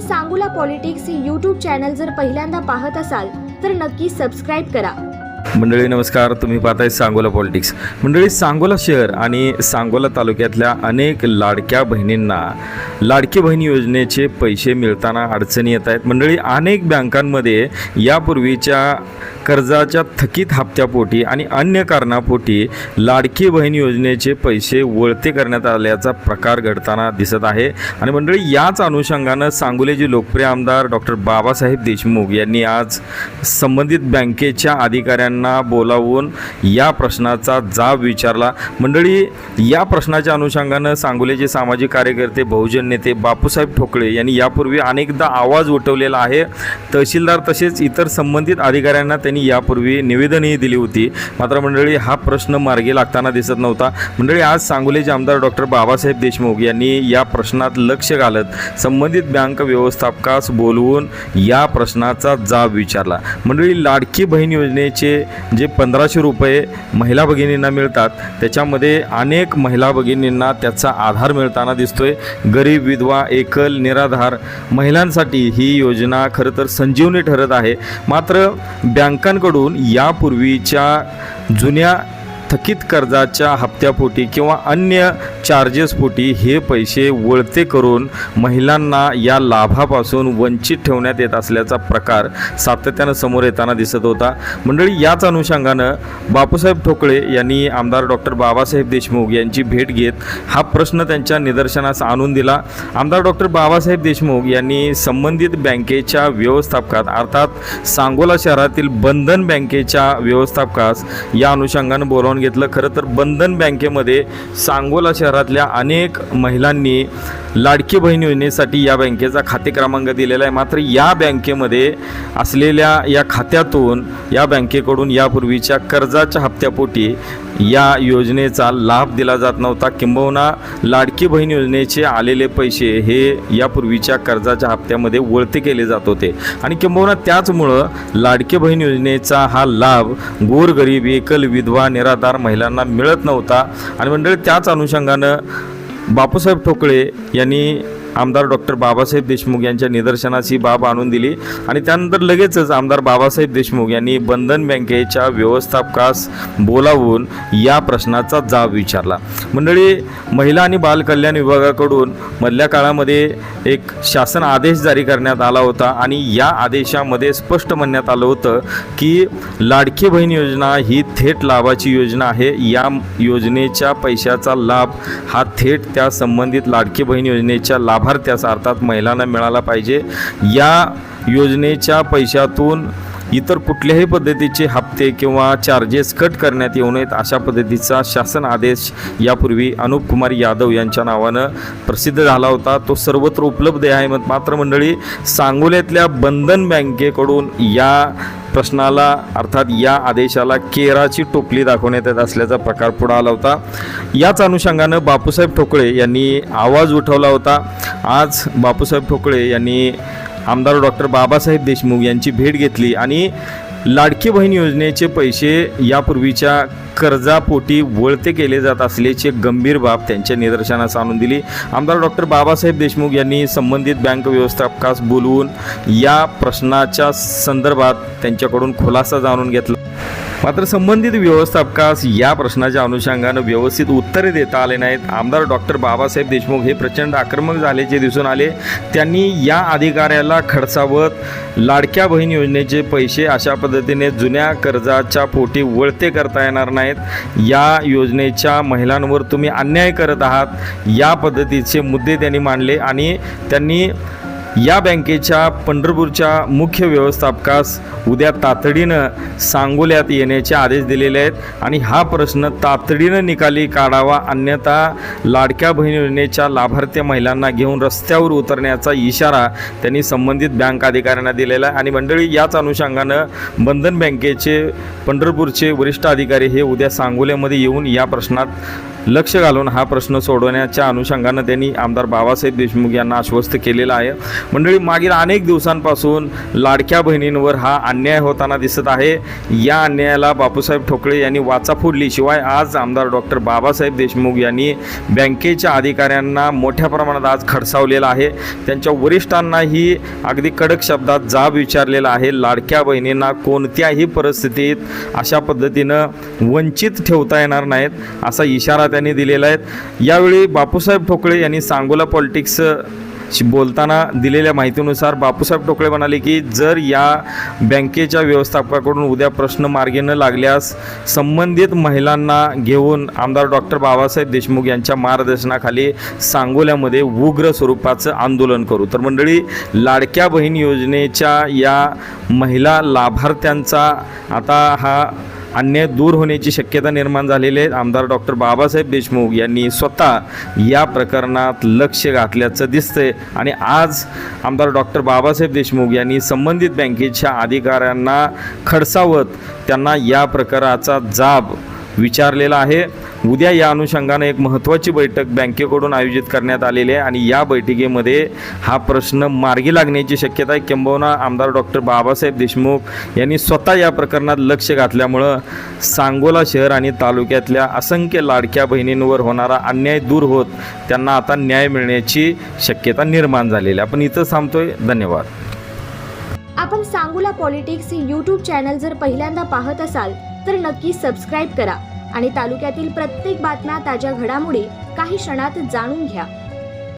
Sangola politics हे YouTube channel जर पहिल्यांदा पाहत असाल तर नक्की सबस्क्राईब करा। मंडळी नमस्कार, तुम्ही पाहताय सांगोला पॉलिटिक्स। मंडळी, सांगोला शहर आणि सांगोला तालुक्यातल्या अनेक लाडक्या बहिणींना लाडकी बहीण योजनेचे पैसे मिळताना अडचणी येत आहेत। मंडळी, अनेक बँकांमध्ये यापूर्वीच्या कर्जाच्या थकीत हप्त्यापोटी आणि अन्य कारणापोटी लाडकी बहीण योजनेचे पैसे वळते करण्यात आल्याचा प्रकार घडताना दिसत आहे। आणि मंडळी, याच अनुषंगानं सांगोलेचे लोकप्रिय आमदार डॉक्टर बाबासाहेब देशमुख यांनी आज संबंधित बँकेच्या अधिकाऱ्यांना बोलावून या प्रश्नाचा जाब विचारला। मंडळी, या प्रश्नाच्या अनुषंगानं सांगोलेचे सामाजिक कार्यकर्ते, बहुजन नेते बापूसाहेब ठोकळे यांनी यापूर्वी अनेकदा आवाज उठवलेला आहे। तहसीलदार तसेच इतर संबंधित अधिकाऱ्यांना त्यांनी यापूर्वी निवेदनही दिली होती, मात्र मंडळी हा प्रश्न मार्गी लागताना दिसत नव्हता। मंडळी, आज सांगोलेचे आमदार डॉक्टर बाबासाहेब देशमुख यांनी या प्रश्नात लक्ष घालत संबंधित बँक व्यवस्थापकास बोलवून या प्रश्नाचा जाब विचारला। मंडळी, लाडकी बहीण योजनेचे जे 1500 रुपये महिला भगिनींना मिळतात त्याच्यामध्ये अनेक महिला भगिनींना त्याचा आधार मिळताना दिसतोय। गरीब, विधवा, एकल, निराधार महिलांसाठी ही योजना खरं तर संजीवनी ठरत आहे। मात्र बँकांकडून यापूर्वीच्या जुन्या थकीत कर्जाच्या हप्त्यापोटी किंवा अन्य चार्जेसपोटी हे पैसे वळते करून महिलांना या लाभापासून वंचित ठेवण्यात येत असल्याचा प्रकार सातत्यानं समोर येताना दिसत होता। मंडळी, याच अनुषंगानं बापूसाहेब ठोकळे यांनी आमदार डॉक्टर बाबासाहेब देशमुख यांची भेट घेत हा प्रश्न त्यांच्या निदर्शनास आणून दिला। आमदार डॉक्टर बाबासाहेब देशमुख यांनी संबंधित बँकेच्या व्यवस्थापकात अर्थात सांगोला शहरातील बंधन बँकेच्या व्यवस्थापकास या अनुषंगानं बोलावून घेतलं। खरं तर बंधन बँकेमध्ये सांगोला शहरातल्या अनेक महिलांनी लाडकी बहीण योजनेसाठी या बँकेचा खाते क्रमांक दिलेला आहे, मात्र या बँकेमध्ये असलेल्या या खात्यातून या बँकेकडून यापूर्वीच्या कर्जाच्या हप्त्यापोटी या योजनेचा लाभ दिला जात नव्हता। किंबहुना लाडकी बहीण योजनेचे आलेले पैसे हे यापूर्वीच्या कर्जाच्या हप्त्यामध्ये वळते केले जात होते आणि किंबहुना त्याचमुळं लाडकी बहीण योजनेचा हा लाभ गोरगरीब, एकल, विधवा, निराधार महिलांना मिळत नव्हता। आणि मंडळी, त्याच अनुषंगानं बापूसाहेब ठोकळे यांनी आमदार डॉक्टर बाबासाहेब देशमुख यांच्या निदर्शनास ही बाब आणून दिली आणि त्यानंतर लगेचच आमदार बाबासाहेब देशमुख यांनी बंधन बँकेच्या व्यवस्थापकास बोलावून या प्रश्नाचा जाब विचारला। मंडळी, महिला आणि बाल कल्याण विभागाकडून मधल्या काळामध्ये एक शासन आदेश जारी करण्यात आला होता आणि या आदेशामध्ये स्पष्ट म्हणण्यात आलं होतं की लाडकी बहीण योजना ही थेट लाभाची योजना आहे। या योजनेच्या पैशाचा लाभ हा थेट त्या संबंधित लाडकी बहीण योजनेच्या लाभार्थ्यास अर्थात महिलांना मिळाला पाहिजे। या योजनेच्या पैशातून इतर कुठल्याही पद्धतीचे हप्ते किंवा चार्जेस कट करण्यात येऊ नयेत अशा पद्धतीचा शासन आदेश यापूर्वी अनुप कुमार यादव यांच्या नावानं प्रसिद्ध झाला होता, तो सर्वत्र उपलब्ध आहे। मात्र मंडळी, सांगोल्यातल्या बंधन बँकेकडून या प्रश्नाला अर्थात या आदेशाला केराची टोपली दाखवण्यात येत असल्याचा प्रकार पुढे आला होता। याच अनुषंगानं बापूसाहेब ठोकळे यांनी आवाज उठवला होता। आज बापूसाहेब ठोकळे यांनी आमदार डॉक्टर बाबासाहेब देशमुख यांची भेट घेतली आणि लाडकी बहीण योजनेचे पैसे यापूर्वीच्या कर्जापोटी वळते केले जात असल्याची गंभीर बाब त्यांच्या निदर्शनास आणून दिली। आमदार डॉक्टर बाबासाहेब देशमुख यांनी संबंधित बँक व्यवस्थापकास बोलवून या प्रश्नाच्या संदर्भात त्यांच्याकडून खुलासा जाणून घेतला, मात्र संबंधित व्यवस्थापकास या प्रश्नाच्या अनुषंगानं व्यवस्थित उत्तरे देता आले नाहीत। आमदार डॉक्टर बाबासाहेब देशमुख हे प्रचंड आक्रमक झाल्याचे दिसून आले। त्यांनी या अधिकाऱ्याला खडसावत लाडक्या बहीण योजनेचे पैसे अशा पद्धतीने जुन्या कर्जाच्या पोटी वळते करता येणार नाहीत, या योजनेच्या महिलांवर तुम्ही अन्याय करत आहात, या पद्धतीचे मुद्दे त्यांनी मांडले आणि त्यांनी या बँकेच्या पंढरपूरच्या मुख्य व्यवस्थापकास उद्या तातडीनं सांगोल्यात येण्याचे आदेश दिलेले आहेत आणि हा प्रश्न तातडीनं निकाली काढावा, अन्यथा लाडक्या बहीण योजनेच्या लाभार्थी महिलांना घेऊन रस्त्यावर उतरण्याचा इशारा त्यांनी संबंधित बँक अधिकाऱ्यांना दिलेला आहे। आणि मंडळी, याच अनुषंगानं बंधन बँकेचे पंढरपूरचे वरिष्ठ अधिकारी हे उद्या सांगोल्यामध्ये येऊन या प्रश्नात लक्ष घालून हा प्रश्न सोडवण्याच्या अनुषंगानं त्यांनी आमदार बाबासाहेब देशमुख यांना आश्वस्त केलेलं आहे. मंडळी, मागील अनेक दिवसांपासून लाडक्या बहिणींवर हा अन्याय होताना दिसत आहे. या अन्यायाला बापूसाहेब ठोकळे यांनी वाचा फोडली. शिवाय आज आमदार डॉक्टर बाबासाहेब देशमुख यांनी बँकेच्या अधिकाऱ्यांना मोठ्या प्रमाणात आज खडसावलेलं आहे. त्यांच्या वरिष्ठांनाही अगदी कडक शब्दात जाब विचारलेला आहे. लाडक्या बहिणींना कोणत्याही परिस्थितीत अशा पद्धतीनं वंचित ठेवता येणार नाहीत असा इशारा त्यांनी दिलेला आहे. यावेळी बापूसाहेब ठोकळे यांनी सांगोला पॉलिटिक्स बोलताना दिलेल्या माहितीनुसार बापूसाहेब ठोकळे म्हणाले की जर या बँकेच्या व्यवस्थापकाकडून उद्या प्रश्न मार्गी न लागल्यास संबंधित महिलांना घेऊन आमदार डॉक्टर बाबासाहेब देशमुख यांच्या मार्गदर्शनाखाली सांगोल्यामध्ये उग्र स्वरूपाचं आंदोलन करू. तर मंडळी, लाडक्या बहीण योजनेच्या या महिला लाभार्थ्यांचा आता हा अन्याय दूर होण्याची शक्यता निर्माण झालेली आहे. आमदार डॉक्टर बाबासाहेब देशमुख यांनी स्वतः या प्रकरणात लक्ष घातल्याचं दिसतंय आणि आज आमदार डॉक्टर बाबासाहेब देशमुख यांनी संबंधित बँकेच्या अधिकाऱ्यांना खडसावत त्यांना या प्रकाराचा जाब विचारलेला आहे. उद्या या अनुषंगाने एक महत्त्वाची बैठक बँकेकडून आयोजित करण्यात आलेली आहे आणि या बैठकीमध्ये हा प्रश्न मार्गी लागण्याची शक्यता आहे. किंबहुना आमदार डॉक्टर बाबासाहेब देशमुख यांनी स्वतः या प्रकरणात लक्ष घातल्यामुळं सांगोला शहर आणि तालुक्यातल्या असंख्य लाडक्या बहिणींवर होणारा अन्याय दूर होत त्यांना आता न्याय मिळण्याची शक्यता निर्माण झालेली आहे. आपण इथं थांबतोय. धन्यवाद. आपण सांगोला पॉलिटिक्स हे यूट्यूब चॅनल जर पहिल्यांदा पाहत असाल तर नक्की सबस्क्राईब करा आणि तालुक्यातील प्रत्येक बातम्या, ताज्या घडामोडी काही क्षणात जाणून घ्या.